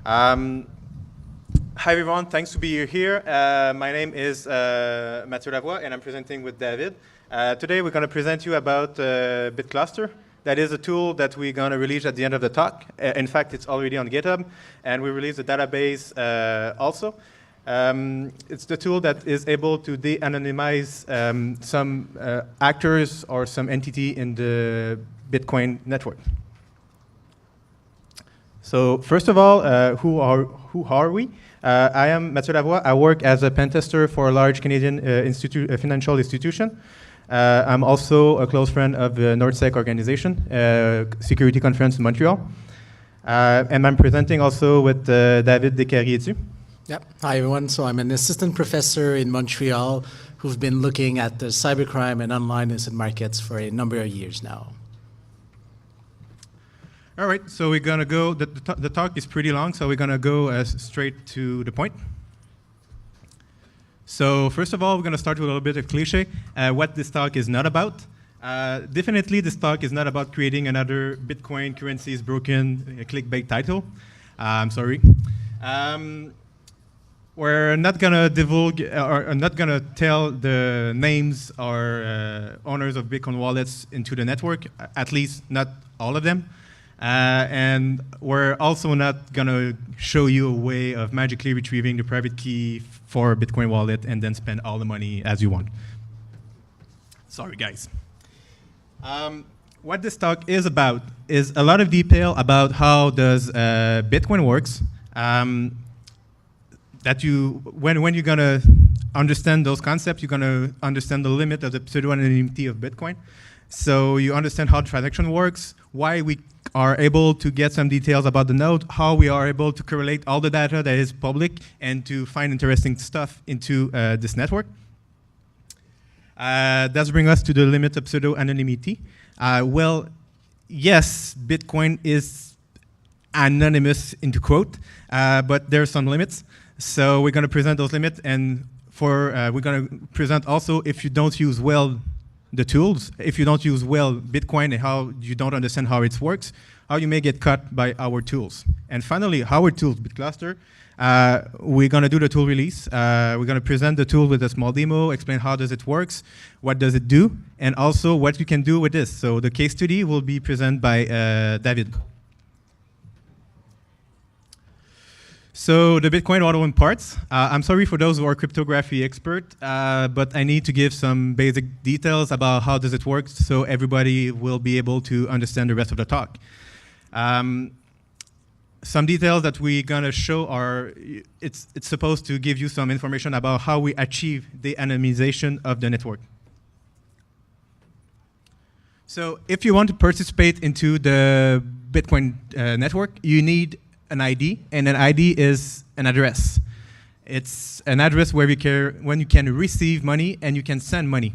Um, Hi everyone, thanks to be here. My name is Mathieu Lavoie and I'm presenting with David. Today we're going to present you about BitCluster. That is a tool that we're going to release at the end of the talk. In fact, it's already on GitHub and we released the database also. It's the tool that is able to de-anonymize some actors or some entity in the Bitcoin network. So first of all, who are we? I am Mathieu Lavoie. I work as a pen tester for a large Canadian financial institution. I'm also a close friend of the NordSec organization, security conference in Montreal. And I'm presenting also with David Descarriers. Yep. Hi, everyone. So I'm an assistant professor in Montreal who've been looking at the cybercrime and online illicit markets for a number of years now. All right, so we're going to go, the talk is pretty long, so we're going to go straight to the point. So first of all, we're going to start with a little bit of cliche, what this talk is not about. Definitely, this talk is not about creating another Bitcoin currency is broken clickbait title. I'm sorry. We're not going to divulge, or not going to tell the names or owners of Bitcoin wallets into the network, at least not all of them. And we're also not going to show you a way of magically retrieving the private key for a Bitcoin wallet and then spend all the money as you want. Sorry, guys. What this talk is about is a lot of detail about how does Bitcoin works. When you're going to understand those concepts, you're going to understand the limit of the pseudo-anonymity of Bitcoin. So you understand how the transaction works, why we are able to get some details about the node, how we are able to correlate all the data that is public and to find interesting stuff into this network. That brings us to the limit of pseudo-anonymity. Well, yes, Bitcoin is anonymous, into quote, but there are some limits. So we're going to present those limits, and we're going to present also if you don't use well the tools, if you don't use well Bitcoin and how you don't understand how it works, how you may get caught by our tools. And finally, our tools, BitCluster, we're going to do the tool release. We're going to present the tool with a small demo, explain how does it works, what does it do, and also what you can do with this. So the case study will be presented by David. So the Bitcoin auto in parts. I'm sorry for those who are cryptography expert, but I need to give some basic details about how does it work so everybody will be able to understand the rest of the talk. Some details that we're gonna show are, it's supposed to give you some information about how we achieve the anonymization of the network. So if you want to participate into the Bitcoin network, you need an ID, and an ID is an address. It's an address where when you can receive money and you can send money.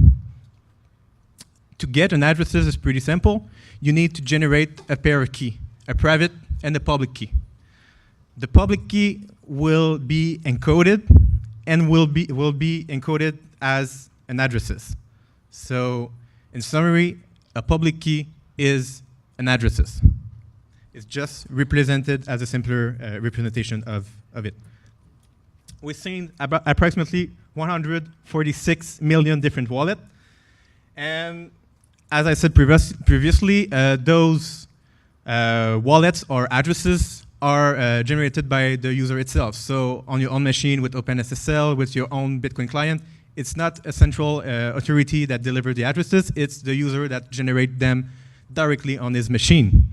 To get an address is pretty simple. You need to generate a pair of keys, a private and a public key. The public key will be encoded and will be encoded as an addresses. So in summary, a public key is an addresses. It's just represented as a simpler representation of it. We've seen about approximately 146 million different wallets. And as I said previously, those wallets or addresses are generated by the user itself. So on your own machine with OpenSSL, with your own Bitcoin client, it's not a central authority that delivers the addresses. It's the user that generates them directly on his machine.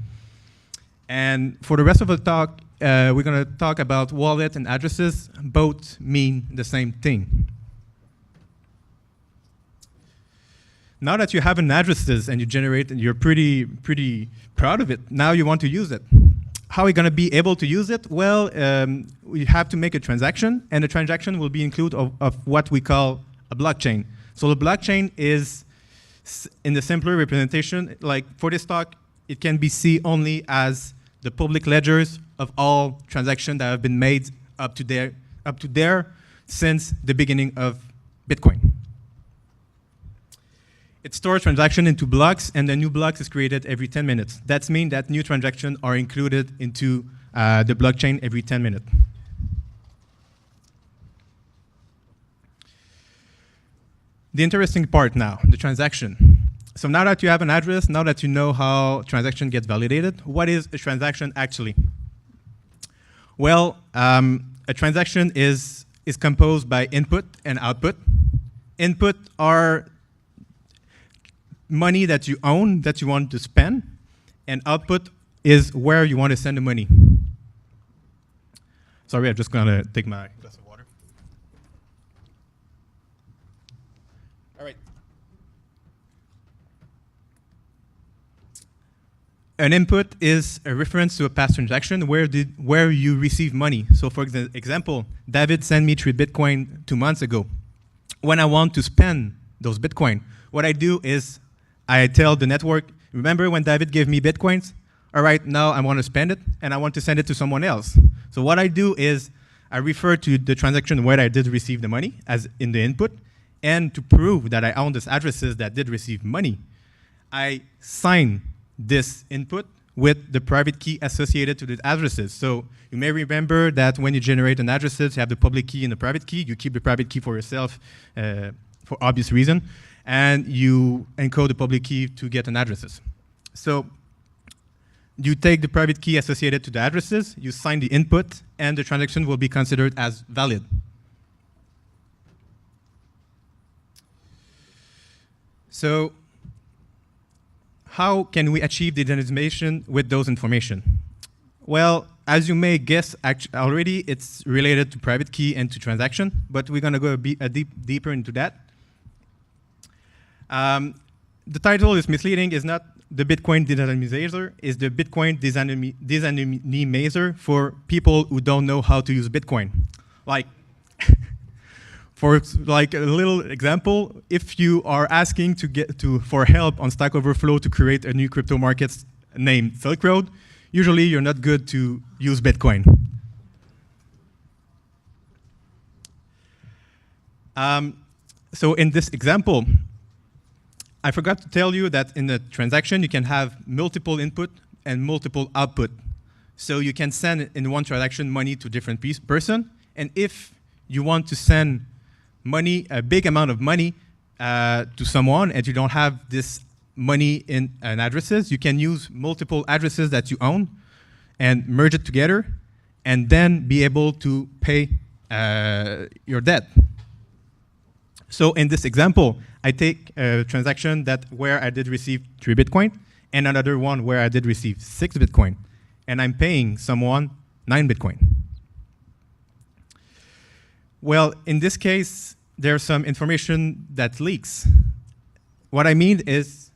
And for the rest of the talk, we're going to talk about wallet and addresses. Both mean the same thing. Now that you have an addresses and you generate, and you're pretty proud of it, now you want to use it. How are we going to be able to use it? Well, we have to make a transaction, and the transaction will be included of what we call a blockchain. So the blockchain is, in the simpler representation, like for this talk, it can be seen only as the public ledgers of all transactions that have been made up to there since the beginning of Bitcoin. It stores transactions into blocks, and the new blocks is created every 10 minutes. That means that new transactions are included into the blockchain every 10 minutes. The interesting part now, the transaction. So now that you have an address, now that you know how transaction gets validated, what is a transaction actually? Well, a transaction is composed by input and output. Input are money that you own, that you want to spend, and output is where you want to send the money. Sorry, I'm just gonna take my glass of water. All right. An input is a reference to a past transaction where you receive money. So for example, David sent me 3 Bitcoin 2 months ago. When I want to spend those Bitcoin, what I do is I tell the network, remember when David gave me Bitcoins? All right, now I want to spend it and I want to send it to someone else. So what I do is I refer to the transaction where I did receive the money as in the input, and to prove that I own these addresses that did receive money, I sign this input with the private key associated to the addresses. So you may remember that when you generate an address, you have the public key and the private key. You keep the private key for yourself for obvious reason, and you encode the public key to get an addresses. So you take the private key associated to the addresses, you sign the input, and the transaction will be considered as valid. So how can we achieve the de-anonymization with those information? Well, as you may guess, already it's related to private key and to transaction, but we're going to go deeper into that. The title is misleading. Is not the Bitcoin de-anonymizer, is the Bitcoin de-anonymizer for people who don't know how to use Bitcoin. Like, for like a little example, if you are asking for help on Stack Overflow to create a new crypto market named Silk Road, usually you're not good to use Bitcoin. So in this example, I forgot to tell you that in a transaction you can have multiple input and multiple output. So you can send in one transaction money to different person, and if you want to send money, a big amount of money to someone, and you don't have this money in addresses, you can use multiple addresses that you own and merge it together, and then be able to pay your debt. So in this example, I take a transaction where I did receive 3 Bitcoin, and another one where I did receive 6 Bitcoin, and I'm paying someone 9 Bitcoin. Well, in this case, there's some information that leaks. What I mean is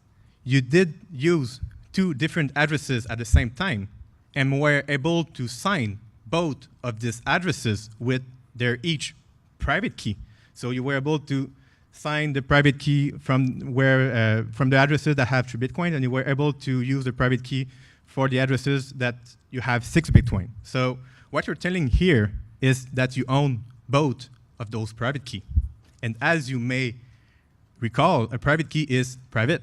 you did use 2 different addresses at the same time and were able to sign both of these addresses with their each private key. So you were able to sign the private key from the addresses that have 3 Bitcoin, and you were able to use the private key for the addresses that you have 6 Bitcoin. So what you're telling here is that you own both of those private key. And as you may recall, a private key is private.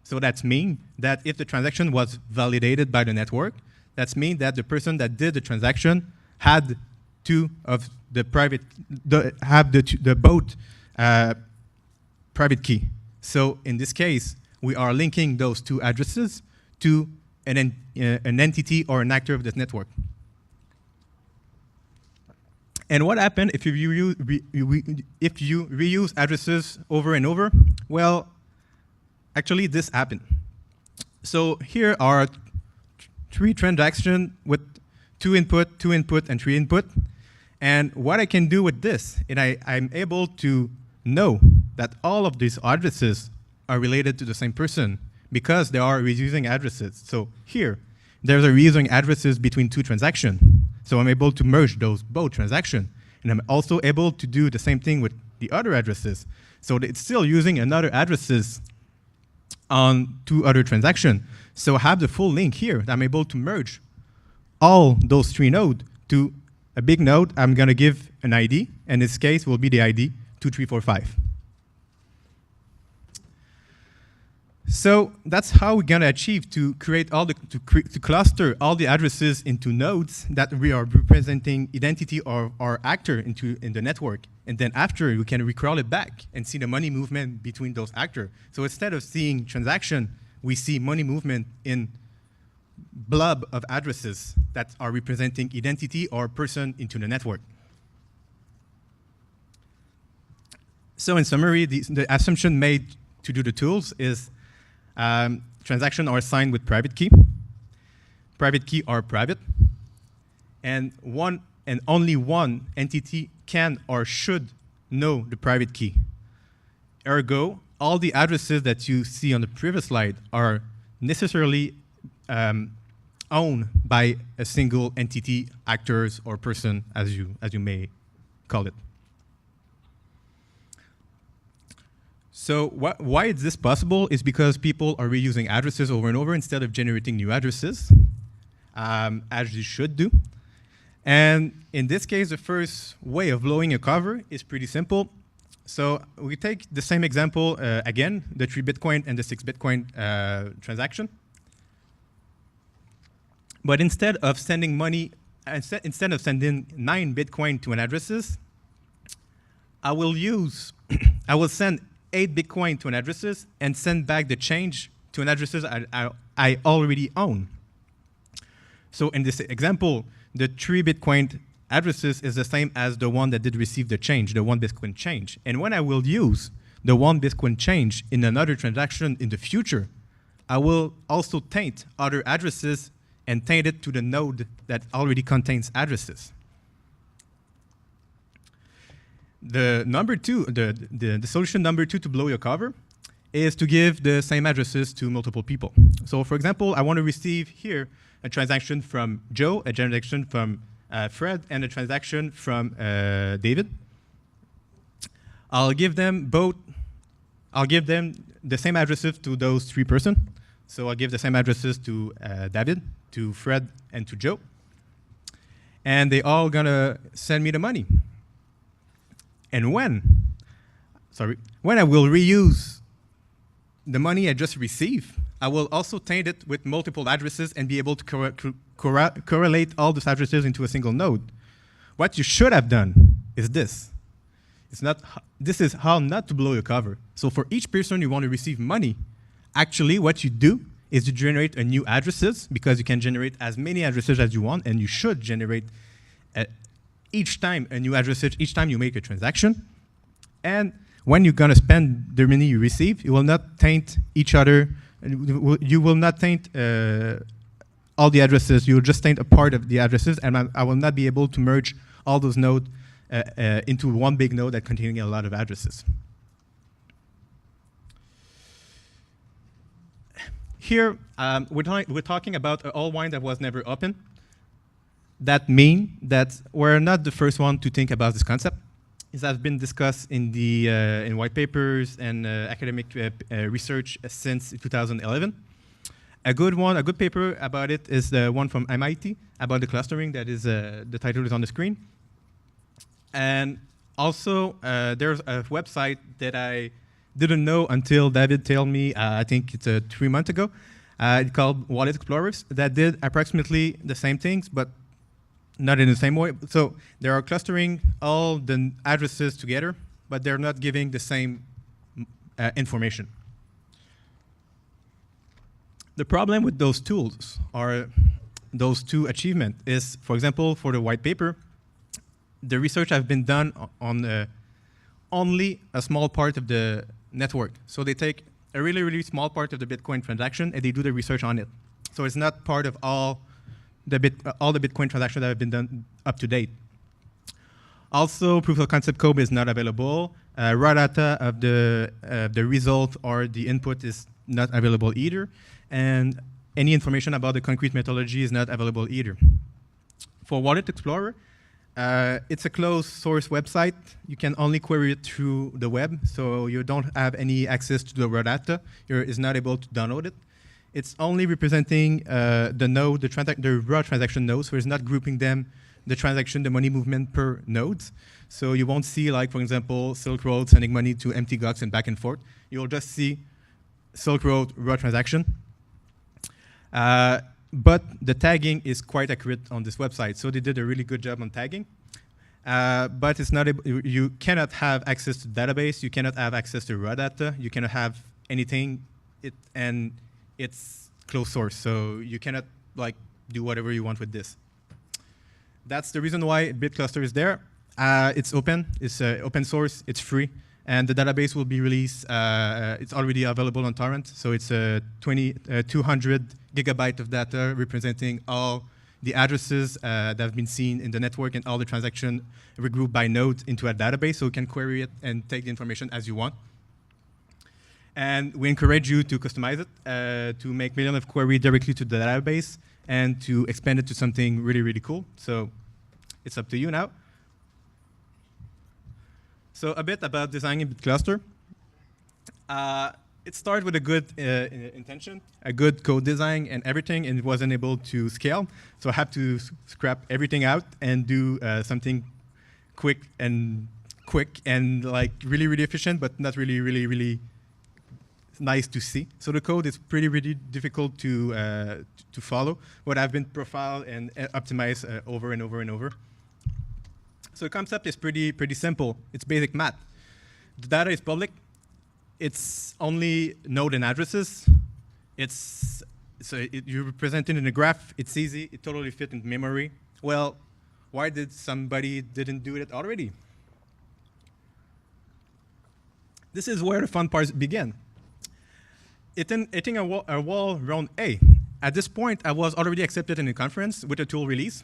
So that means that if the transaction was validated by the network, that means that the person that did the transaction had 2 of the private, both private key. So in this case, we are linking those 2 addresses to an entity or an actor of this network. And what happened if you reuse addresses over and over? Well, actually this happened. So here are 3 transactions with 2 input, and 3 input. And what I can do with this, and I'm able to know that all of these addresses are related to the same person because they are reusing addresses. So here, there's a reusing addresses between 2 transactions. So I'm able to merge those both transactions. And I'm also able to do the same thing with the other addresses. So it's still using another addresses on 2 other transactions. So I have the full link here. I'm able to merge all those 3 nodes to a big node. I'm going to give an ID. In this case, will be the ID 2345. So that's how we're gonna achieve to create all the to cluster all the addresses into nodes that we are representing identity or actor in the network, and then after we can recrawl it back and see the money movement between those actors. So instead of seeing transaction, we see money movement in blob of addresses that are representing identity or person into the network. So in summary, the assumption made to do the tools is transactions are signed with private key. Private key are private. And one and only one entity can or should know the private key. Ergo, all the addresses that you see on the previous slide are necessarily owned by a single entity, actors, or person, as you may call it. So why is this possible is because people are reusing addresses over and over instead of generating new addresses, as you should do. And in this case, the first way of blowing a cover is pretty simple. So we take the same example again, the 3 Bitcoin and the 6 Bitcoin transaction. But instead of sending money, instead of sending 9 Bitcoin to an addresses, I will send 8 Bitcoin to an addresses and send back the change to an addresses I already own. So in this example, the 3 Bitcoin addresses is the same as the one that did receive the change, the 1 Bitcoin change. And when I will use the 1 Bitcoin change in another transaction in the future, I will also taint other addresses and taint it to the node that already contains addresses. The solution number 2 to blow your cover is to give the same addresses to multiple people. So for example, I want to receive here a transaction from Joe, a transaction from Fred, and a transaction from David. I'll give them the same addresses to those 3 persons. So I'll give the same addresses to David, to Fred, and to Joe. And they all gonna send me the money. And when I will reuse the money I just received, I will also taint it with multiple addresses and be able to correlate all those addresses into a single node. What you should have done is this. This is how not to blow your cover. So for each person you want to receive money, actually what you do is you generate a new addresses, because you can generate as many addresses as you want, and you should generate each time a new address, each time you make a transaction. And when you're gonna spend the money you receive, you will not taint each other. You will not taint all the addresses. You will just taint a part of the addresses, and I will not be able to merge all those nodes into one big node that containing a lot of addresses. Here, we're talking about an all wine that was never open. That means that we're not the first one to think about this concept. It has been discussed in the in white papers and academic research since 2011. A good paper about it is the one from MIT about the clustering. That is the title is on the screen. And also there's a website that I didn't know until David told me. I think it's 3 months ago. It's called Wallet Explorers that did approximately the same things, but not in the same way. So they are clustering all the addresses together, but they're not giving the same information. The problem with those tools, or those 2 achievements, is, for example, for the white paper, the research has been done on only a small part of the network. So they take a really, really small part of the Bitcoin transaction and they do the research on it. So it's not part of all the Bitcoin transactions that have been done up to date. Also, proof of concept code is not available. Raw data of the result or the input is not available either. And any information about the concrete methodology is not available either. For Wallet Explorer, it's a closed source website. You can only query it through the web, so you don't have any access to the raw data. It's not able to download it. It's only representing the node, the raw transaction nodes, so it's not grouping them, the transaction, the money movement per nodes. So you won't see, like, for example, Silk Road sending money to empty GOX and back and forth. You'll just see Silk Road raw transaction. But the tagging is quite accurate on this website, so they did a really good job on tagging. But it's not you cannot have access to database, you cannot have access to raw data, you cannot have anything, and it's closed source, so you cannot like do whatever you want with this. That's the reason why BitCluster is there. It's open, it's open source, it's free, and the database will be released. It's already available on torrent, so it's 200 gigabyte of data representing all the addresses that have been seen in the network and all the transactions regrouped by node into a database, so you can query it and take the information as you want. And we encourage you to customize it, to make millions of queries directly to the database, and to expand it to something really, really cool. So it's up to you now. So a bit about designing BitCluster. It started with a good intention, a good code design and everything, and it wasn't able to scale. So I had to scrap everything out and do something quick and like really, really efficient, but not really, really, really nice to see. So the code is pretty, really difficult to follow, but I've been profiled and optimized over and over and over. So the concept is pretty simple. It's basic math. The data is public. It's only node and addresses. You represent it in a graph. It's easy. It totally fits in memory. Well, why did somebody didn't do it already? This is where the fun parts begin. Hitting a wall around A. At this point, I was already accepted in a conference with a tool release.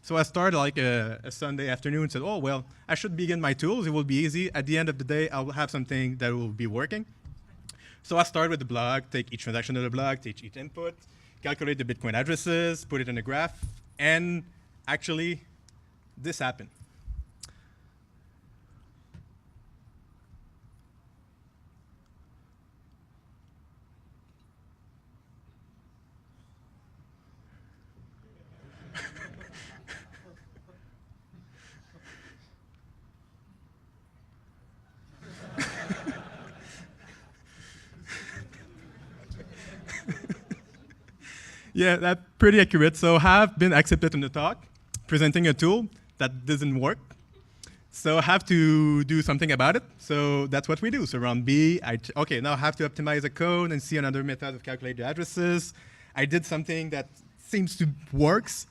So I started like a Sunday afternoon and said, oh, well, I should begin my tools. It will be easy. At the end of the day, I will have something that will be working. So I started with the blog, take each transaction of the blog, take each input, calculate the Bitcoin addresses, put it in a graph, and actually, this happened. Yeah, that's pretty accurate. So I have been accepted in the talk, presenting a tool that doesn't work. So I have to do something about it. So that's what we do. So around B, okay, now I have to optimize the code and see another method of calculate the addresses. I did something that seems to works,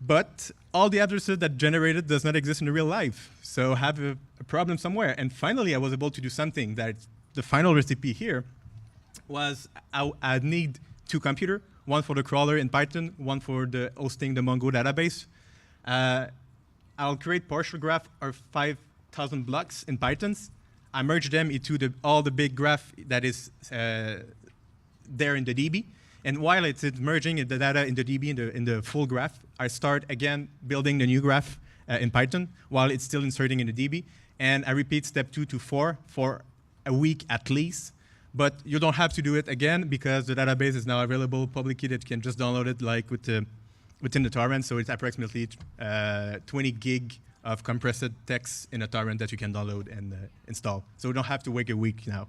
but all the addresses that generated does not exist in the real life. So I have a problem somewhere. And finally, I was able to do something that the final recipe here was I need two computers. One for the crawler in Python, one for the hosting the Mongo database. I'll create partial graph of 5,000 blocks in Python. I merge them into all the big graph that is there in the DB. And while it's merging the data in the DB in the full graph, I start again building the new graph in Python while it's still inserting in the DB. And I repeat step 2 to 4 for a week at least. But you don't have to do it again because the database is now available publicly that you can just download it like within the torrent. So it's approximately 20 gig of compressed text in a torrent that you can download and install. So you don't have to wait a week now.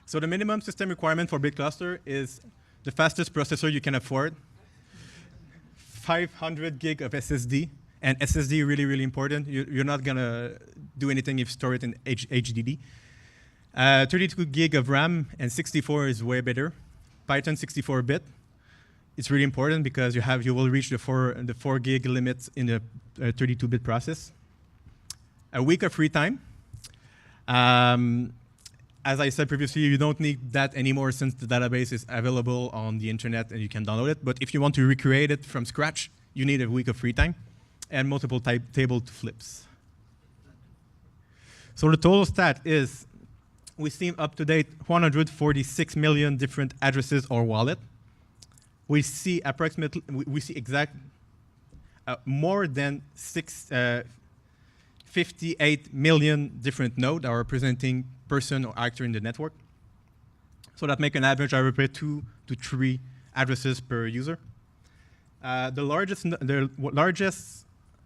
So the minimum system requirement for BitCluster is the fastest processor you can afford, 500 gig of SSD. And SSD really, really important. You're not going to do anything if you store it in HDD. 32 gig of RAM and 64 is way better. Python 64-bit. It's really important because you will reach the 4 gig limit in the 32-bit process. A week of free time. As I said previously, you don't need that anymore since the database is available on the internet and you can download it. But if you want to recreate it from scratch, you need a week of free time and multiple table flips. So the total stat is we see up to date 146 million different addresses or wallet. We see approximately, more than 58 million different nodes are representing person or actor in the network. So that make an average of 2 to 3 addresses per user. The largest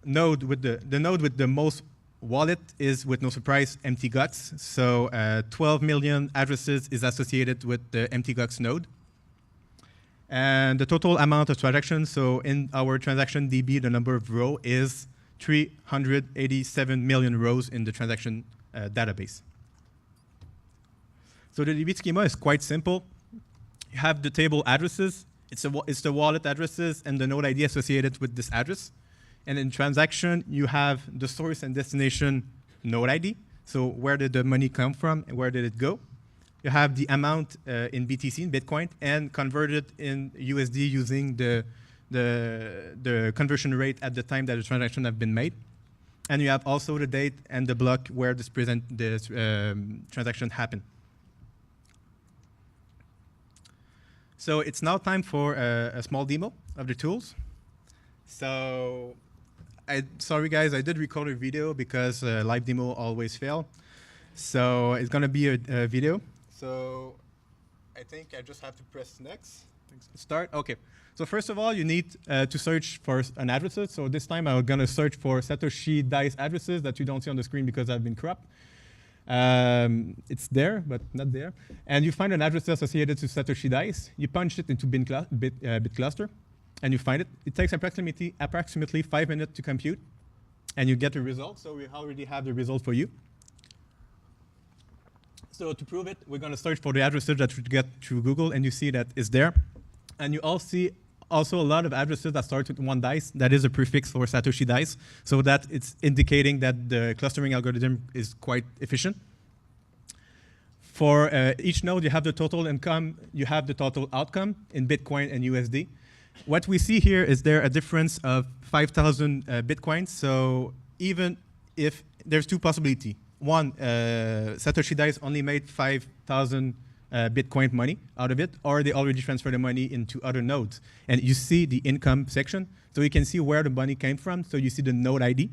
node with the most wallet is, with no surprise, empty guts. So 12 million addresses is associated with the empty guts node. And the total amount of transactions, so in our transaction DB, the number of rows is 387 million rows in the transaction database. So the DB schema is quite simple. You have the table addresses. It's the wallet addresses and the node ID associated with this address. And in transaction, you have the source and destination node ID. So where did the money come from and where did it go? You have the amount in BTC, in Bitcoin, and converted in USD using the conversion rate at the time that the transaction have been made. And you have also the date and the block where this transaction happened. So it's now time for a small demo of the tools. So sorry guys, I did record a video because live demo always fail. So it's gonna be a video. So I think I just have to press next. Start, okay. So first of all, you need to search for an address. So this time I'm gonna search for Satoshi Dice addresses that you don't see on the screen because I've been cropped. It's there, but not there. And you find an address associated to Satoshi Dice. You punch it into bit cluster, and you find it. It takes approximately 5 minutes to compute, and you get the result. So we already have the result for you. So to prove it, we're going to search for the addresses that we get through Google, and you see that it's there. And you all see also a lot of addresses that start with 1 dice. That is a prefix for Satoshi Dice, so that it's indicating that the clustering algorithm is quite efficient. For each node, you have the total income, you have the total outcome in Bitcoin and USD. What we see here is there a difference of 5,000 Bitcoins. So even if there's 2 possibilities. One, Satoshi Dice only made 5,000 Bitcoin money out of it, or they already transferred the money into other nodes. And you see the income section, so you can see where the money came from. So you see the node ID.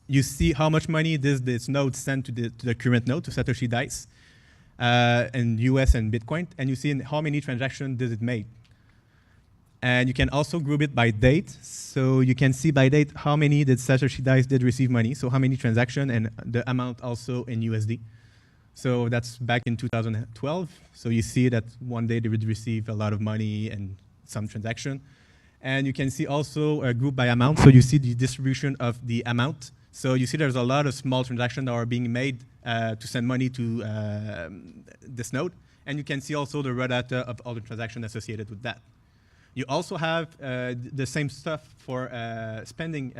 You see how much money this node sent to the current node, to Satoshi Dice, in US and Bitcoin. And you see in how many transactions did it make. And you can also group it by date. So you can see by date how many did Satoshi Dice did receive money, so how many transactions, and the amount also in USD. So that's back in 2012. So you see that one day they would receive a lot of money and some transaction. And you can see also a group by amount. So you see the distribution of the amount. So you see there's a lot of small transactions that are being made to send money to this node. And you can see also the raw data of all the transactions associated with that. You also have the same stuff for spending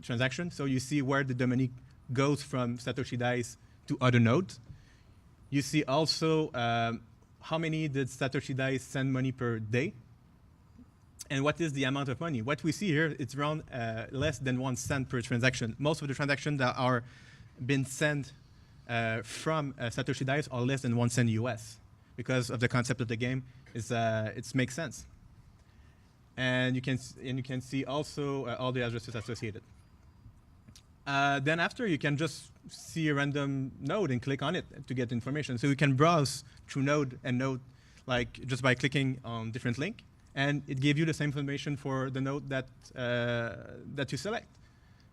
transactions. So you see where the money goes from Satoshi Dice to other nodes. You see also how many did Satoshi Dice send money per day, and what is the amount of money. What we see here, it's around less than 1 cent per transaction. Most of the transactions that are been sent from Satoshi Dice are less than 1 cent US, because of the concept of the game. It makes sense. And you can see also all the addresses associated. Then after, you can just see a random node and click on it to get information. So you can browse through node and node, like just by clicking on different link, and it gives you the same information for the node that that you select.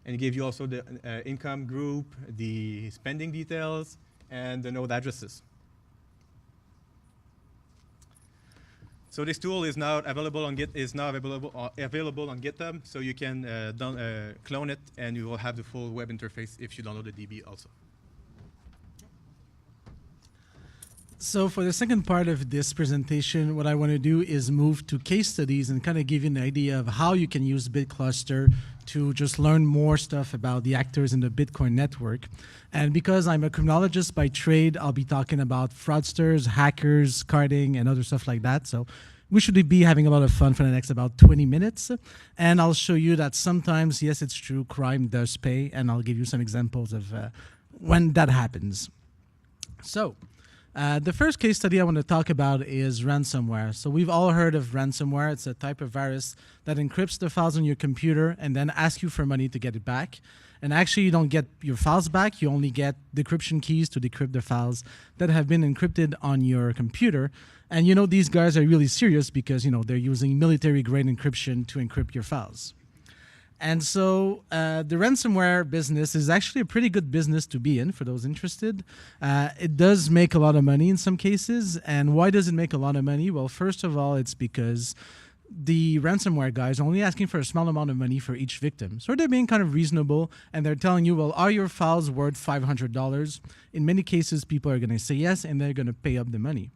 And it gives you also the income group, the spending details, and the node addresses. So this tool is now available on available on GitHub, so you can clone it, and you will have the full web interface if you download the DB also. So for the second part of this presentation, what I want to do is move to case studies and kind of give you an idea of how you can use BitCluster to just learn more stuff about the actors in the Bitcoin network. And because I'm a criminologist by trade, I'll be talking about fraudsters, hackers, carding, and other stuff like that. So we should be having a lot of fun for the next about 20 minutes. And I'll show you that sometimes, yes, it's true, crime does pay, and I'll give you some examples of when that happens. So the first case study I want to talk about is ransomware. So we've all heard of ransomware. It's a type of virus that encrypts the files on your computer and then asks you for money to get it back. And actually, you don't get your files back. You only get decryption keys to decrypt the files that have been encrypted on your computer. And you know, these guys are really serious because, you know, they're using military-grade encryption to encrypt your files. And so the ransomware business is actually a pretty good business to be in for those interested. It does make a lot of money in some cases. And why does it make a lot of money? Well, first of all, it's because the ransomware guys are only asking for a small amount of money for each victim. So they're being kind of reasonable, and they're telling you, well, are your files worth $500? In many cases, people are going to say yes, and they're going to pay up the money.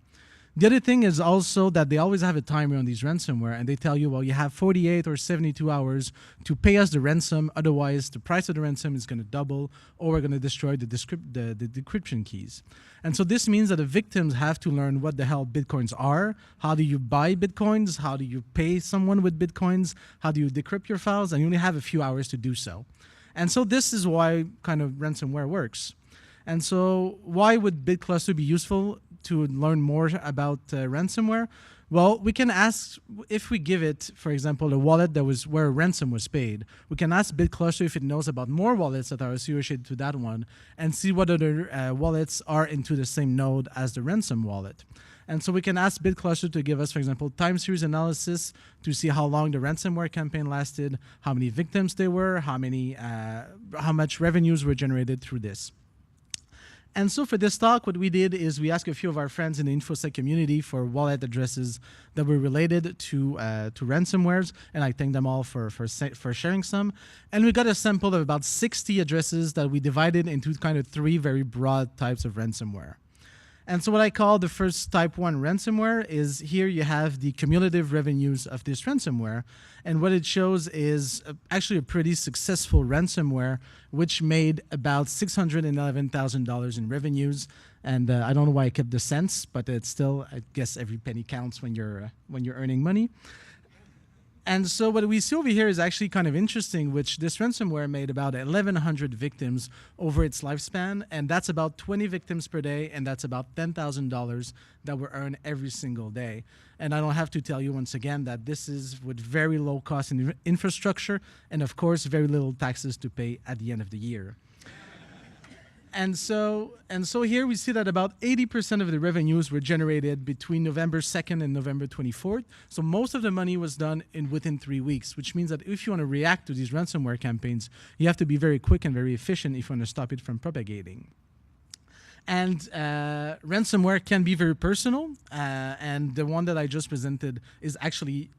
The other thing is also that they always have a timer on these ransomware, and they tell you, well, you have 48 or 72 hours to pay us the ransom. Otherwise, the price of the ransom is going to double, or we're going to destroy the decryption keys. And so this means that the victims have to learn what the hell Bitcoins are. How do you buy Bitcoins? How do you pay someone with Bitcoins? How do you decrypt your files? And you only have a few hours to do so. And so this is why kind of ransomware works. And so why would BitCluster be useful to learn more about ransomware? Well, we can ask, if we give it, for example, a wallet that was where a ransom was paid, we can ask BitCluster if it knows about more wallets that are associated to that one and see what other wallets are into the same node as the ransom wallet. And so we can ask BitCluster to give us, for example, time series analysis to see how long the ransomware campaign lasted, how many victims there were, how much revenues were generated through this. And so for this talk, what we did is we asked a few of our friends in the InfoSec community for wallet addresses that were related to ransomwares, and I thank them all for sharing some. And we got a sample of about 60 addresses that we divided into kind of 3 very broad types of ransomware. And so what I call the first type 1 ransomware is here you have the cumulative revenues of this ransomware. And what it shows is actually a pretty successful ransomware, which made about $611,000 in revenues. And I don't know why I kept the cents, but it's still, I guess every penny counts when you're earning money. And so what we see over here is actually kind of interesting, which this ransomware made about 1,100 victims over its lifespan, and that's about 20 victims per day, and that's about $10,000 that were earned every single day. And I don't have to tell you once again that this is with very low cost in infrastructure, and of course, very little taxes to pay at the end of the year. And so here we see that about 80% of the revenues were generated between November 2nd and November 24th. So most of the money was done within 3 weeks, which means that if you want to react to these ransomware campaigns, you have to be very quick and very efficient if you want to stop it from propagating. And ransomware can be very personal, and the one that I just presented is actually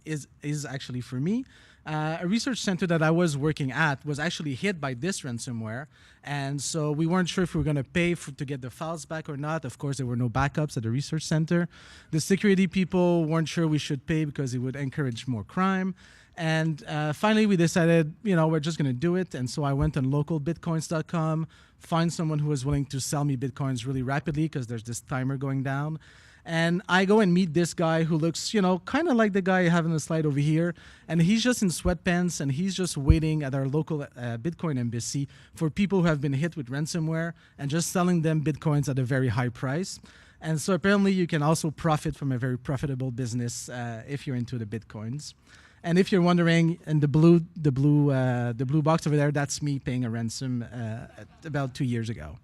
for me. A research center that I was working at was actually hit by this ransomware, and so we weren't sure if we were going to pay to get the files back or not. Of course, there were no backups at the research center. The security people weren't sure we should pay because it would encourage more crime. And finally, we decided, we're just going to do it. And so I went on localbitcoins.com, find someone who was willing to sell me Bitcoins really rapidly because there's this timer going down. And I go and meet this guy who looks, kind of like the guy I have on the slide over here. And he's just in sweatpants, and he's just waiting at our local Bitcoin embassy for people who have been hit with ransomware and just selling them Bitcoins at a very high price. And so apparently you can also profit from a very profitable business if you're into the Bitcoins. And if you're wondering, in the blue box over there, that's me paying a ransom about 2 years ago.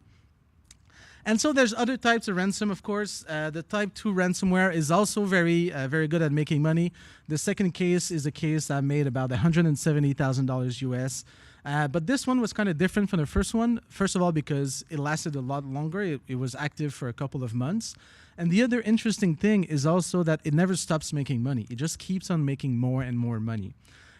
And so there's other types of ransom, of course. The type 2 ransomware is also very good at making money. The second case is a case that made about $170,000 US. But this one was kind of different from the first one. First of all, because it lasted a lot longer. It was active for a couple of months. And the other interesting thing is also that it never stops making money. It just keeps on making more and more money.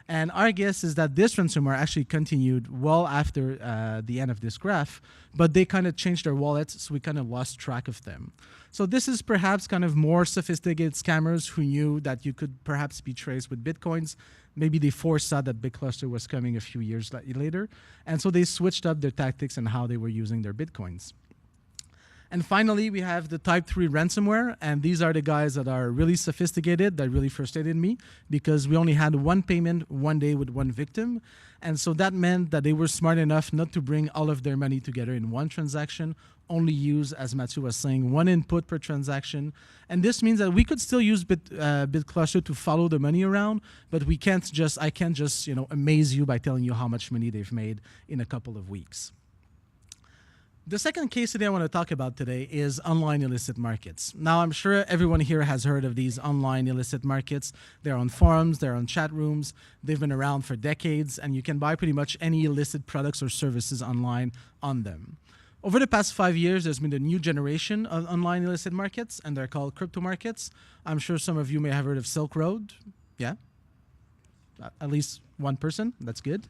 And our guess is that this ransomware actually continued well after the end of this graph, but they kind of changed their wallets, so we kind of lost track of them. So this is perhaps kind of more sophisticated scammers who knew that you could perhaps be traced with Bitcoins. Maybe they foresaw that BitCluster was coming a few years later, and so they switched up their tactics and how they were using their Bitcoins. And finally, we have the type 3 ransomware, and these are the guys that are really sophisticated, that really frustrated me, because we only had one payment, 1 day with one victim. And so that meant that they were smart enough not to bring all of their money together in one transaction, only use, as Mathieu was saying, one input per transaction. And this means that we could still use BitCluster to follow the money around, but I can't just amaze you by telling you how much money they've made in a couple of weeks. The second case study I want to talk about today is online illicit markets. Now, I'm sure everyone here has heard of these online illicit markets. They're on forums, they're on chat rooms, they've been around for decades, and you can buy pretty much any illicit products or services online on them. Over the past 5 years, there's been a new generation of online illicit markets, and they're called crypto markets. I'm sure some of you may have heard of Silk Road. Yeah? At least one person. That's good.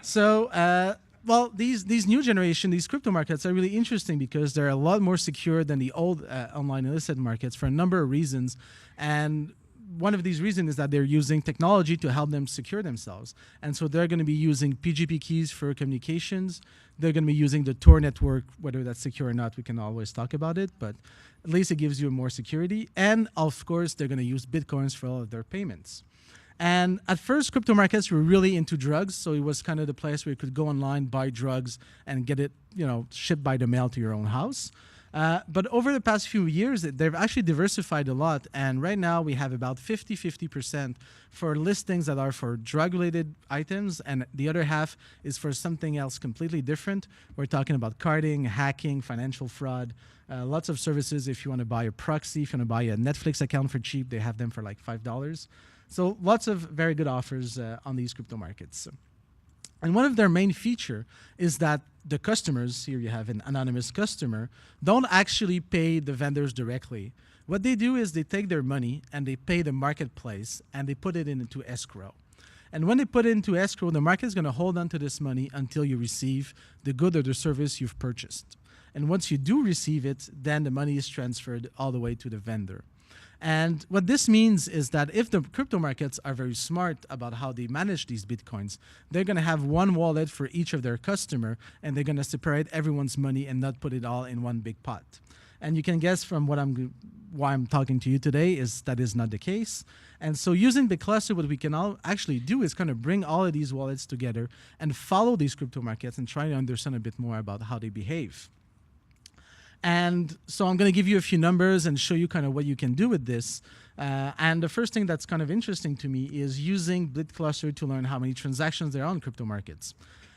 So, well, these new generation, these crypto markets are really interesting because they're a lot more secure than the old online illicit markets for a number of reasons. And one of these reasons is that they're using technology to help them secure themselves. And so they're going to be using PGP keys for communications. They're going to be using the Tor network, whether that's secure or not, we can always talk about it, but at least it gives you more security. And of course, they're going to use Bitcoins for all of their payments. And at first, crypto markets were really into drugs, so it was kind of the place where you could go online, buy drugs, and get it, shipped by the mail to your own house. But over the past few years, they've actually diversified a lot, and right now we have about 50% for listings that are for drug-related items, and the other half is for something else completely different. We're talking about carding, hacking, financial fraud, lots of services. If you want to buy a proxy, if you want to buy a Netflix account for cheap, they have them for like $5. So lots of very good offers on these crypto markets. And one of their main feature is that the customers, here you have an anonymous customer, don't actually pay the vendors directly. What they do is they take their money and they pay the marketplace and they put it into escrow. And when they put it into escrow, the market is going to hold on to this money until you receive the good or the service you've purchased. And once you do receive it, then the money is transferred all the way to the vendor. And what this means is that if the crypto markets are very smart about how they manage these Bitcoins, they're going to have one wallet for each of their customer, and they're going to separate everyone's money and not put it all in one big pot. And you can guess from why I'm talking to you today is that is not the case. And so using the cluster, what we can all actually do is kind of bring all of these wallets together and follow these crypto markets and try to understand a bit more about how they behave. And so I'm going to give you a few numbers and show you kind of what you can do with this. And the first thing that's kind of interesting to me is using BitCluster to learn how many transactions there are on crypto markets.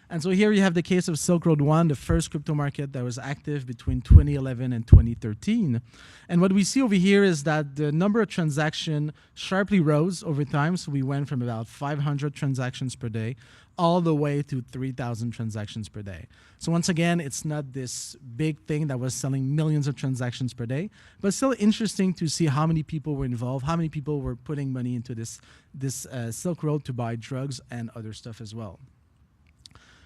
And so here you have the case of Silk Road 1, the first crypto market that was active between 2011 and 2013. And what we see over here is that the number of transactions sharply rose over time. So we went from about 500 transactions per day all the way to 3,000 transactions per day. So once again, it's not this big thing that was selling millions of transactions per day, but still interesting to see how many people were involved, how many people were putting money into this Silk Road to buy drugs and other stuff as well.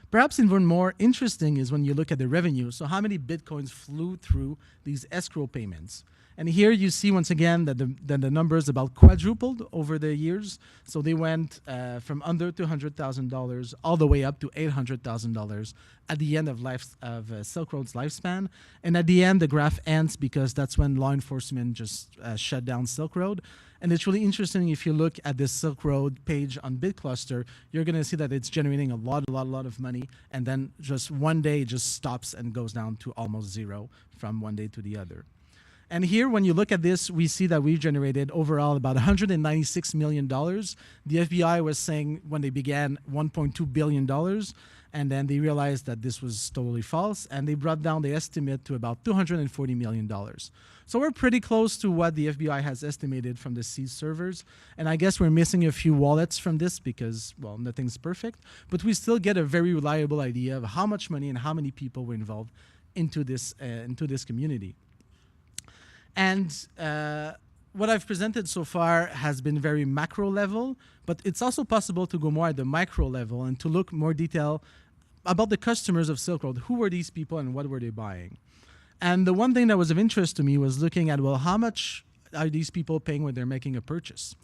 Perhaps even more interesting is when you look at the revenue. So how many Bitcoins flew through these escrow payments? And here you see once again that the numbers about quadrupled over the years. So they went from under $200,000 all the way up to $800,000 at the end of Silk Road's lifespan. And at the end, the graph ends because that's when law enforcement just shut down Silk Road. And it's really interesting if you look at this Silk Road page on BitCluster, you're going to see that it's generating a lot of money. And then just one day it just stops and goes down to almost zero from one day to the other. And here, when you look at this, we see that we've generated overall about $196 million. The FBI was saying when they began $1.2 billion, and then they realized that this was totally false, and they brought down the estimate to about $240 million. So we're pretty close to what the FBI has estimated from the seized servers, and I guess we're missing a few wallets from this because, well, nothing's perfect, but we still get a very reliable idea of how much money and how many people were involved into this community. And what I've presented so far has been very macro level, but it's also possible to go more at the micro level and to look more detail about the customers of Silk Road. Who were these people and what were they buying? And the one thing that was of interest to me was looking at, well, how much are these people paying when they're making a purchase?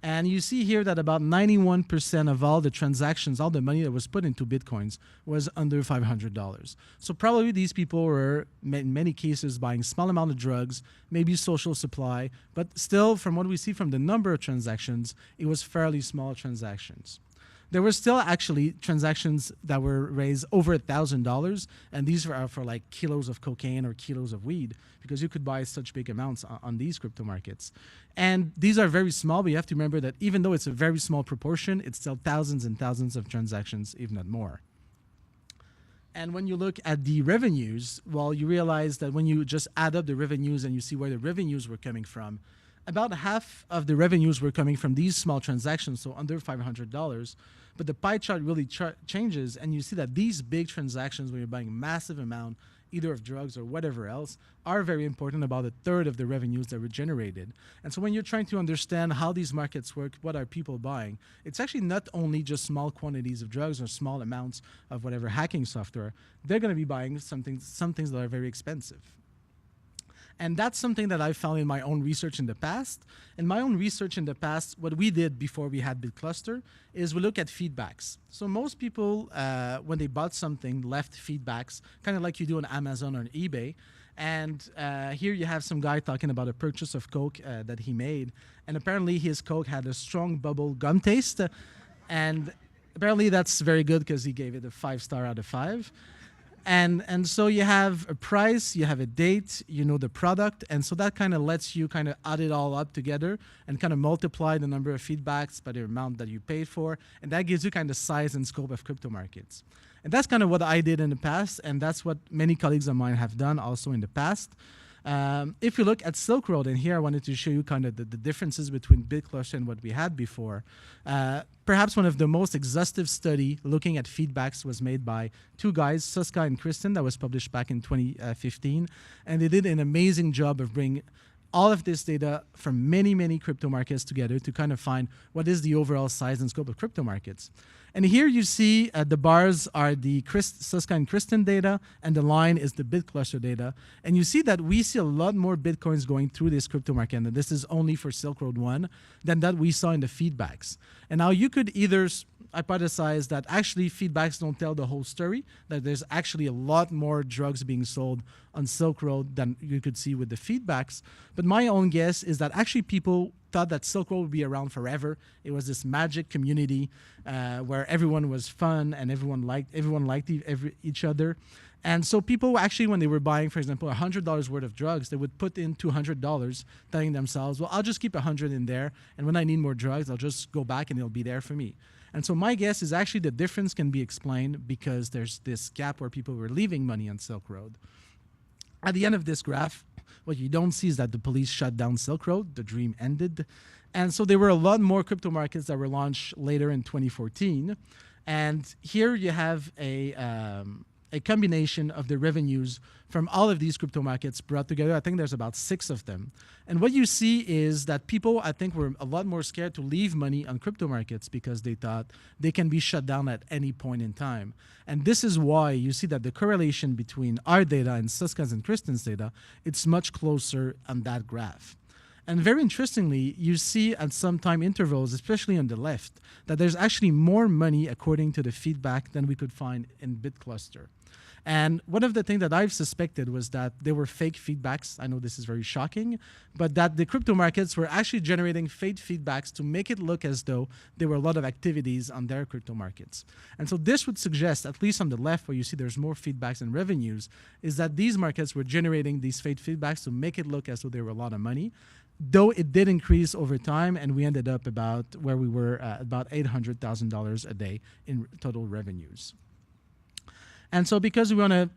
And you see here that about 91% of all the transactions, all the money that was put into Bitcoins was under $500. So probably these people were, in many cases, buying small amount of drugs, maybe social supply, but still, from what we see from the number of transactions, it was fairly small transactions. There were still actually transactions that were raised over $1,000, and these are for like kilos of cocaine or kilos of weed, because you could buy such big amounts on these crypto markets. And these are very small, but you have to remember that even though it's a very small proportion, it's still thousands and thousands of transactions, if not more. And when you look at the revenues, well, you realize that when you just add up the revenues and you see where the revenues were coming from, about half of the revenues were coming from these small transactions, so under $500. But the pie chart really changes, and you see that these big transactions, where you're buying massive amount, either of drugs or whatever else, are very important, about a third of the revenues that were generated. And so when you're trying to understand how these markets work, what are people buying, it's actually not only just small quantities of drugs or small amounts of whatever hacking software. They're going to be buying some things that are very expensive. And that's something that I found in my own research in the past. In my own research in the past, what we did before we had BitCluster is we look at feedbacks. So most people, when they bought something, left feedbacks, kind of like you do on Amazon or eBay. And here you have some guy talking about a purchase of Coke that he made. And apparently his Coke had a strong bubble gum taste. And apparently that's very good because he gave it a 5-star out of 5. And so you have a price, you have a date, you know the product, and so that kind of lets you kind of add it all up together and kind of multiply the number of feedbacks by the amount that you paid for, and that gives you kind of size and scope of crypto markets. And that's kind of what I did in the past, and that's what many colleagues of mine have done also in the past. If you look at Silk Road, and here I wanted to show you kind of the differences between BitCluster and what we had before. Perhaps one of the most exhaustive study looking at feedbacks was made by two guys, Suska and Kristen, that was published back in 2015. And they did an amazing job of bringing all of this data from many, many crypto markets together to kind of find what is the overall size and scope of crypto markets. And here you see the bars are the Suska and Kristen data, and the line is the BitCluster data. And you see that we see a lot more Bitcoins going through this crypto market, and this is only for Silk Road 1, than that we saw in the feedbacks. And now you could either hypothesize that actually feedbacks don't tell the whole story, that there's actually a lot more drugs being sold on Silk Road than you could see with the feedbacks. But my own guess is that actually people thought that Silk Road would be around forever. It was this magic community where everyone was fun and everyone liked each other. And so people actually, when they were buying, for example, $100 worth of drugs, they would put in $200, telling themselves, well, I'll just keep 100 in there, and when I need more drugs, I'll just go back and it'll be there for me. And so my guess is actually the difference can be explained because there's this gap where people were leaving money on Silk Road. At the end of this graph, what you don't see is that the police shut down Silk Road, the dream ended. And so there were a lot more crypto markets that were launched later in 2014. And here you have a combination of the revenues from all of these crypto markets brought together. I think there's about 6 of them. And what you see is that people, I think, were a lot more scared to leave money on crypto markets because they thought they can be shut down at any point in time. And this is why you see that the correlation between our data and Suska's and Kristen's data, it's much closer on that graph. And very interestingly, you see at some time intervals, especially on the left, that there's actually more money according to the feedback than we could find in BitCluster. And one of the things that I've suspected was that they were fake feedbacks. I know this is very shocking, but that the crypto markets were actually generating fake feedbacks to make it look as though there were a lot of activities on their crypto markets. And so this would suggest, at least on the left where you see there's more feedbacks and revenues, is that these markets were generating these fake feedbacks to make it look as though there were a lot of money. Though it did increase over time, and we ended up about where we were about $800,000 a day in total revenues. And so because we want to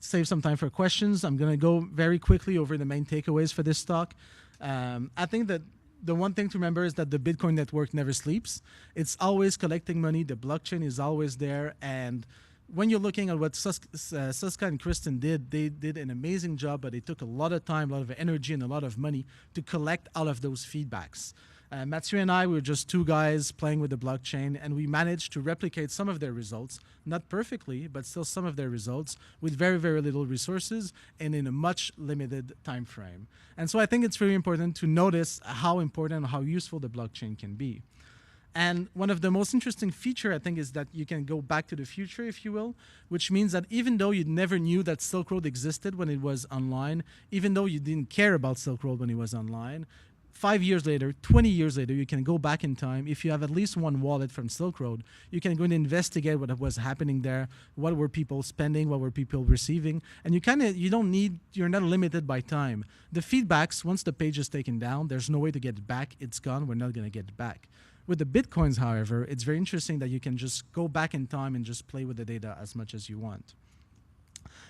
save some time for questions, I'm going to go very quickly over the main takeaways for this talk. I think that the one thing to remember is that the Bitcoin network never sleeps. It's always collecting money. The blockchain is always there. And when you're looking at what Suska and Kristen did, they did an amazing job, but it took a lot of time, a lot of energy, and a lot of money to collect all of those feedbacks. Mathieu and I were just two guys playing with the blockchain, and we managed to replicate some of their results, not perfectly, but still some of their results with very, very little resources and in a much limited time frame. And so I think it's very important to notice how important and how useful the blockchain can be. And one of the most interesting feature, I think, is that you can go back to the future, if you will, which means that even though you never knew that Silk Road existed when it was online, even though you didn't care about Silk Road when it was online, 5 years later, 20 years later, you can go back in time. If you have at least one wallet from Silk Road, you can go and investigate what was happening there, what were people spending, what were people receiving, and you're not limited by time. The feedbacks, once the page is taken down, there's no way to get it back. It's gone. We're not going to get it back. With the Bitcoins, however, it's very interesting that you can just go back in time and just play with the data as much as you want.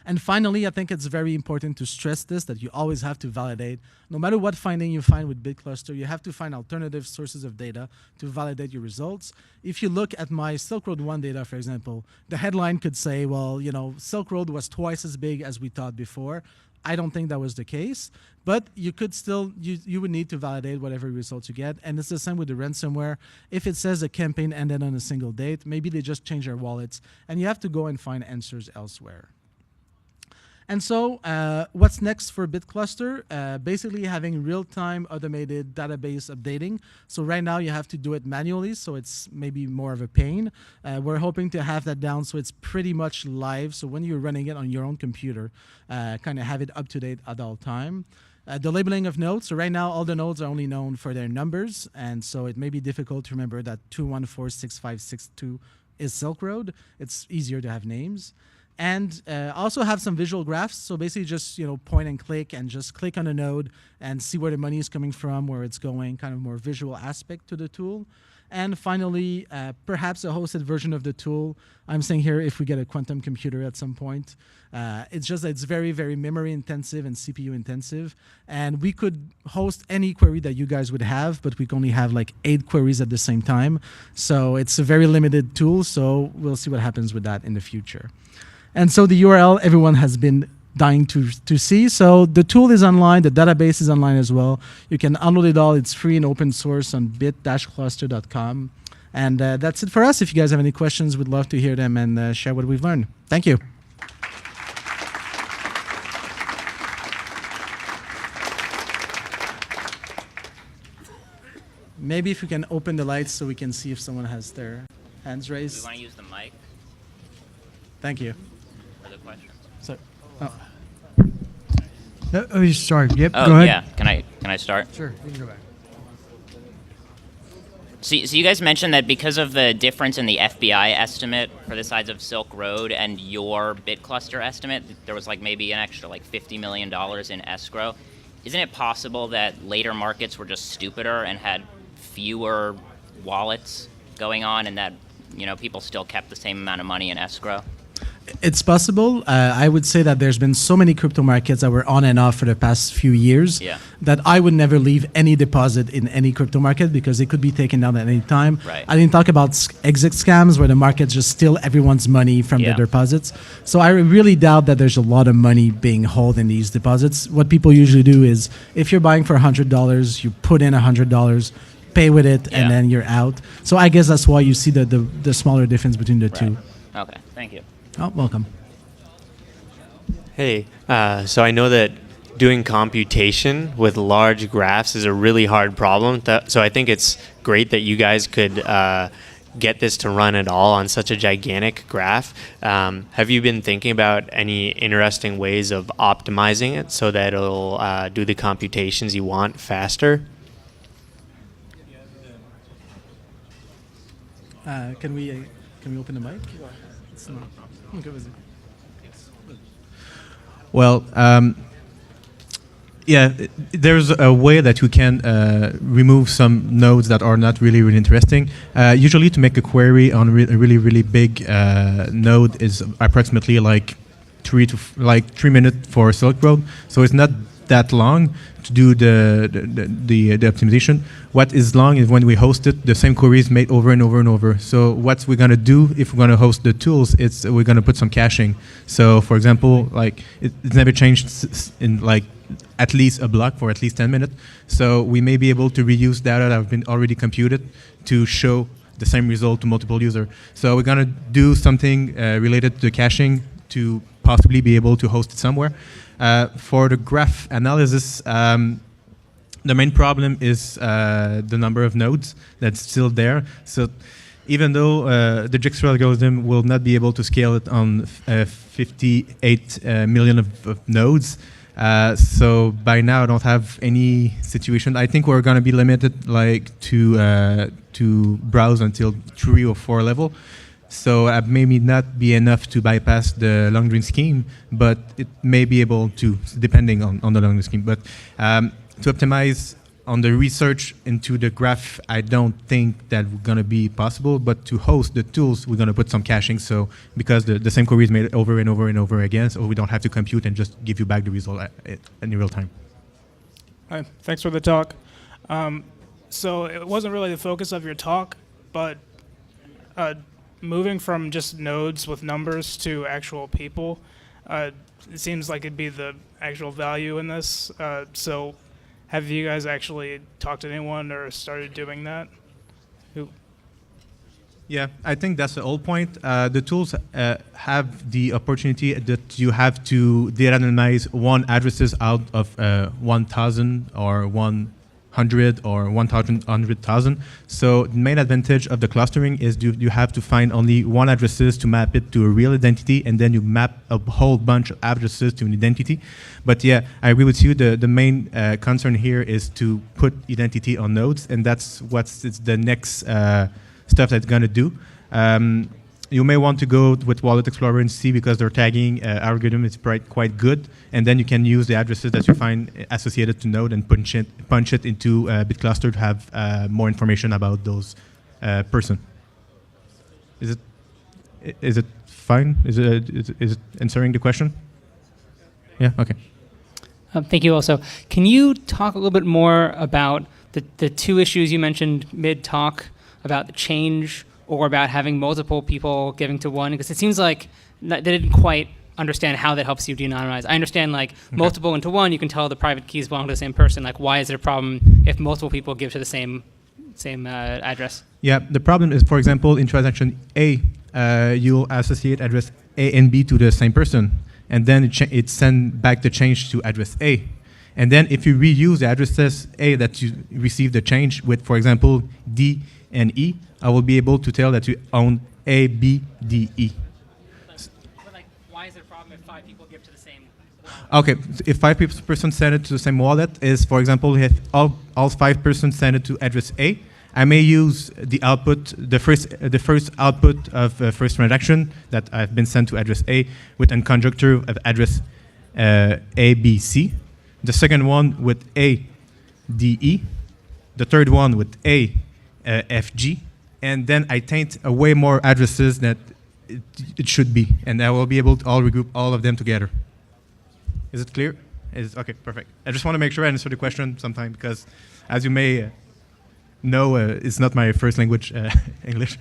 And finally, I think it's very important to stress this, that you always have to validate. No matter what finding you find with BitCluster, you have to find alternative sources of data to validate your results. If you look at my Silk Road 1 data, for example, the headline could say, well, you know, Silk Road was twice as big as we thought before. I don't think that was the case, but you could still, you would need to validate whatever results you get. And it's the same with the ransomware. If it says a campaign ended on a single date, maybe they just change their wallets, and you have to go and find answers elsewhere. And so what's next for BitCluster? Basically having real-time automated database updating. So right now you have to do it manually, so it's maybe more of a pain. We're hoping to have that down so it's pretty much live. So when you're running it on your own computer, kind of have it up to date at all time. The labeling of nodes. So right now all the nodes are only known for their numbers, and so it may be difficult to remember that 2146562 is Silk Road. It's easier to have names. And also have some visual graphs. So basically just, you know, point and click and just click on a node and see where the money is coming from, where it's going, kind of more visual aspect to the tool. And finally, perhaps a hosted version of the tool. I'm saying here if we get a quantum computer at some point. It's just that it's very, very memory intensive and CPU intensive. And we could host any query that you guys would have, but we can only have like 8 queries at the same time. So it's a very limited tool. So we'll see what happens with that in the future. And so the URL everyone has been dying to see. So the tool is online, the database is online as well. You can download it all. It's free and open source on bit-cluster.com. And that's it for us. If you guys have any questions, we'd love to hear them and share what we've learned. Thank you. Maybe if we can open the lights so we can see if someone has their hands raised. Do we want to use the mic Thank you. for the questions? So, oh. Oh, you start. Yep. Oh, go ahead. yeah. Can I start? Sure. You can go back. So you guys mentioned that because of the difference in the FBI estimate for the size of Silk Road and your BitCluster estimate, there was like maybe an extra like $50 million in escrow. Isn't it possible that later markets were just stupider and had fewer wallets going on, and that, you know, people still kept the same amount of money in escrow? It's possible. I would say that there's been so many crypto markets that were on and off for the past few years that I would never leave any deposit in any crypto market because it could be taken down at any time. Right. I didn't talk about exit scams where the market just steal everyone's money from their deposits. So I really doubt that there's a lot of money being held in these deposits. What people usually do is if you're buying for $100, you put in $100, pay with it, and then you're out. So I guess that's why you see the smaller difference between the two. Okay, thank you. Oh, welcome. Hey, so I know that doing computation with large graphs is a really hard problem. So I think it's great that you guys could get this to run at all on such a gigantic graph. Have you been thinking about any interesting ways of optimizing it so that it'll do the computations you want faster? Can we open the mic? It's not. Well, yeah, there's a way that you can remove some nodes that are not really interesting. Usually to make a query on a really big node is approximately like 3 minutes for Silk Road. So it's not that long to do the optimization. What is long is when we host it, the same query is made over and over and over. So what we're going to do if we're going to host the tools, we're going to put some caching. So for example, like it's never changed in like at least a block for at least 10 minutes. So we may be able to reuse data that have been already computed to show the same result to multiple users. So we're going to do something related to caching to possibly be able to host it somewhere. For the graph analysis, the main problem is the number of nodes that's still there. So even though the Jigsaw algorithm will not be able to scale it on 58 million of nodes, so by now I don't have any situation. I think we're going to be limited like to browse until 3 or 4 level. So maybe not be enough to bypass the long-range scheme, but it may be able to, depending on the long-range scheme. But to optimize on the research into the graph, I don't think that we're gonna be possible. But to host the tools, we're gonna put some caching. So because the same query is made over and over and over again, so we don't have to compute and just give you back the result in real time. Hi, thanks for the talk. So it wasn't really the focus of your talk, but moving from just nodes with numbers to actual people, it seems like it'd be the actual value in this. So have you guys actually talked to anyone or started doing that? Yeah, I think that's the whole point. The tools have the opportunity that you have to de-anonymize one addresses out of 1,000 or 100 or 1,000. So the main advantage of the clustering is you have to find only one addresses to map it to a real identity, and then you map a whole bunch of addresses to an identity. But yeah, I agree with you. The main concern here is to put identity on nodes, and that's it's the next stuff that's going to do. You may want to go with Wallet Explorer and see, because their tagging algorithm is quite good, and then you can use the addresses that you find associated to node and punch it into BitCluster to have more information about those person. Is it fine? Is it answering the question? Yeah. Okay. Thank you. Also, can you talk a little bit more about the two issues you mentioned mid-talk about the change, or about having multiple people giving to one? Because it seems like they didn't quite understand how that helps you de-anonymize. I understand multiple into one, you can tell the private keys belong to the same person. Like, why is it a problem if multiple people give to the same address? Yeah, the problem is, for example, in transaction A, you'll associate address A and B to the same person, and then it sends back the change to address A. And then if you reuse the addresses A that you received the change with, for example, D and E, I will be able to tell that you own A, B, D, E. But why is it a problem if 5 people give to the same wallet? Okay, if 5 person send it to the same wallet, is, for example, if all 5 person send it to address A, I may use the output, the first output of first transaction that I've been sent to address A with a conjuncture of address A, B, C. The second one with A, D, E. The third one with A, F, G. And then I taint way more addresses that it should be, and I will be able to regroup all of them together. Is it clear? Okay, perfect. I just want to make sure I answer the question sometime, because as you may know, it's not my first language, English.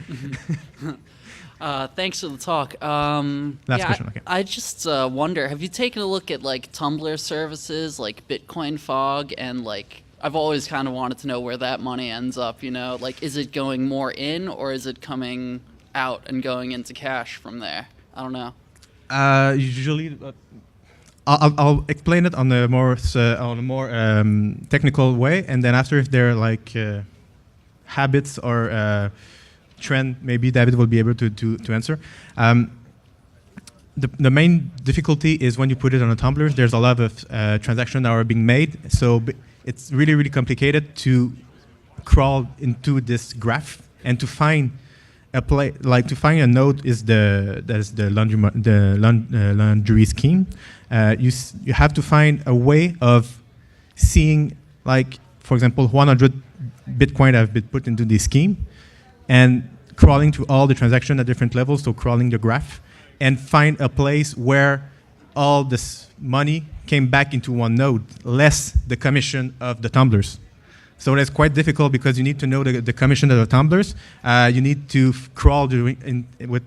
Thanks for the talk. Last question, okay. I just wonder, have you taken a look at Tumblr services like Bitcoin Fog, and I've always kind of wanted to know where that money ends up, is it going more in, or is it coming out and going into cash from there? I don't know. Usually, I'll explain it on a more technical way, and then after, if there are habits or trend, maybe David will be able to answer. The main difficulty is when you put it on a Tumblr, there's a lot of transactions that are being made, so it's really, really complicated to crawl into this graph and to find to find a node is the laundry scheme. You have to find a way of seeing, for example, 100 Bitcoin have been put into this scheme, and crawling through all the transactions at different levels, so crawling the graph, and find a place where all this money came back into one node, less the commission of the tumblers. So that's quite difficult, because you need to know the commission of the tumblers. You need to crawl with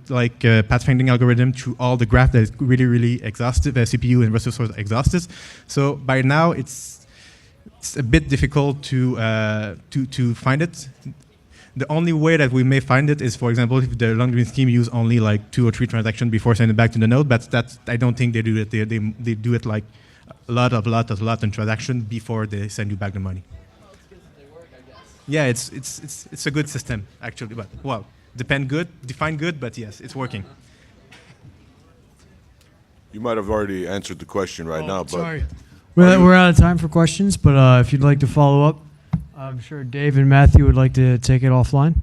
pathfinding algorithm through all the graph that is really, really exhaustive, CPU and resource exhaustive. So by now it's a bit difficult to find it. The only way that we may find it is, for example, if the long-range scheme use only 2 or 3 transactions before sending it back to the node. But I don't think they do it. They do it a lot of transactions before they send you back the money. Yeah, it's a good system actually, but well, define good, but yes, it's working. You might have already answered the question right now, but sorry, we're out of time for questions. But if you'd like to follow up, I'm sure Dave and Matthew would like to take it offline.